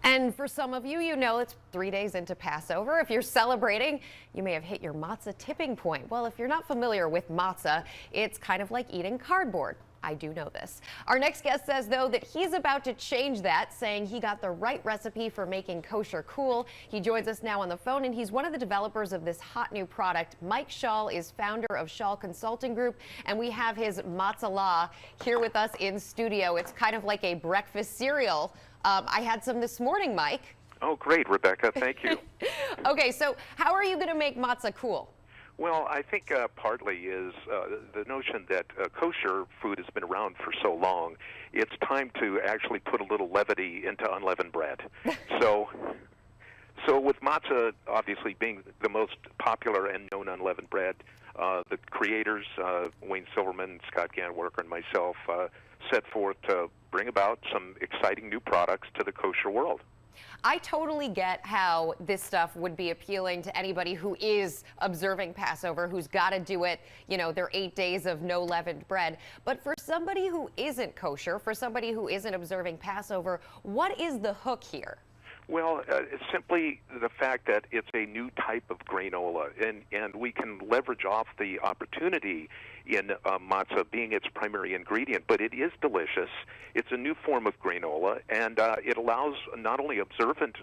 And for some of you, you know it's 3 days into Passover. If you're celebrating, you may have hit your matzah tipping point. Well, if you're not familiar with matzah, it's kind of like eating cardboard. I do know this. Our next guest says, though, that he's about to change that, saying he got the right recipe for making kosher cool. He joins us now on the phone, and he's one of the developers of this hot new product. Mike Schall is founder of Schall Consulting Group, and we have his Matzolah here with us in studio. It's kind of like a breakfast cereal. I had some this morning, Mike. Oh, great, Rebecca. Thank you. Okay, so how are you going to make matzah cool? Well, I think partly is the notion that kosher food has been around for so long, it's time to actually put a little levity into unleavened bread. So with matzah obviously being the most popular and known unleavened bread, the creators, Wayne Silverman, Scott Gantwerker, and myself, set forth to bring about some exciting new products to the kosher world. I totally get how this stuff would be appealing to anybody who is observing Passover, who's got to do it, you know, their 8 days of no leavened bread. But for somebody who isn't kosher, for somebody who isn't observing Passover, what is the hook here? Well, it's simply the fact that it's a new type of granola, and we can leverage off the opportunity in matzah being its primary ingredient, but it is delicious. It's a new form of granola, and it allows not only observant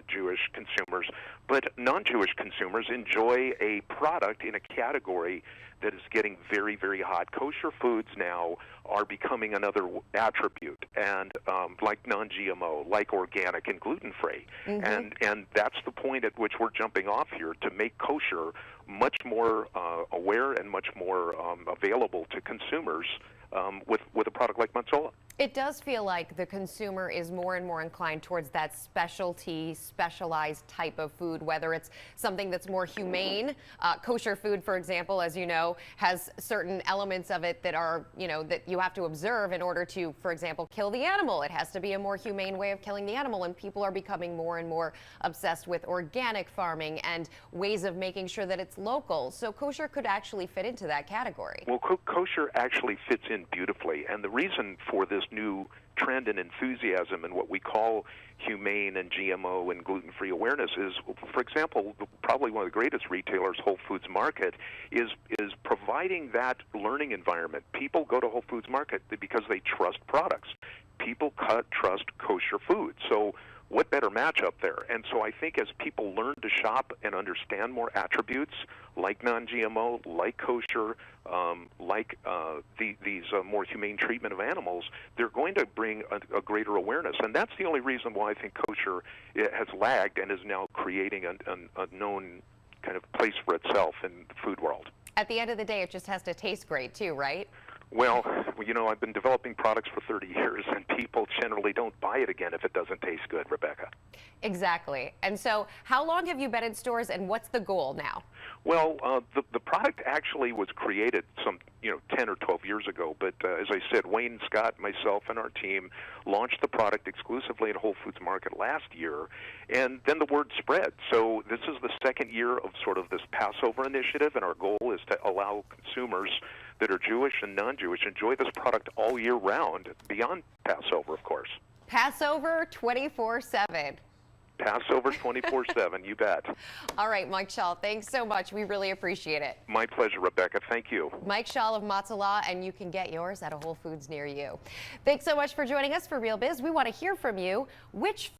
Jewish consumers, but non-Jewish consumers enjoy a product in a category that is getting very, very hot. Kosher foods now are becoming another attribute, and like non-GMO, like organic and gluten-free. Mm-hmm. And that's the point at which we're jumping off here, to make kosher much more aware and much more available to consumers with a product like Matzolah. It does feel like the consumer is more and more inclined towards that specialty, specialized type of food, whether it's something that's more humane. Kosher food, for example, as you know, has certain elements of it that are, you know, that you have to observe in order to, for example, kill the animal. It has to be a more humane way of killing the animal, and people are becoming more and more obsessed with organic farming and ways of making sure that it's local. So kosher could actually fit into that category. Well, kosher actually fits in beautifully, and the reason for this new trend and enthusiasm in what we call humane and GMO and gluten-free awareness is, for example, probably one of the greatest retailers, Whole Foods Market, is providing that learning environment. People go to Whole Foods Market because they trust products. People trust kosher food. So what better matchup there? And so I think as people learn to shop and understand more attributes like non-GMO, like kosher, like these more humane treatment of animals, they're going to bring a greater awareness. And that's the only reason why I think kosher has lagged and is now creating a known kind of place for itself in the food world. At the end of the day, it just has to taste great too, right? Well, you know, I've been developing products for 30 years, and people generally don't buy it again if it doesn't taste good, Rebecca. Exactly. And so how long have you been in stores, and what's the goal now? Well, the product actually was created some 10 or 12 years ago, but as I said, Wayne, Scott, myself, and our team launched the product exclusively at Whole Foods Market last year, and then the word spread. So this is the second year of sort of this Passover initiative, and our goal is to allow consumers that are Jewish and non-Jewish enjoy this product all year round, beyond Passover, of course. Passover 24/7. Passover 24/7, you bet. All right, Mike Schall, thanks so much. We really appreciate it. My pleasure, Rebecca. Thank you. Mike Schall of Matzolah, and you can get yours at a Whole Foods near you. Thanks so much for joining us for Real Biz. We want to hear from you. Which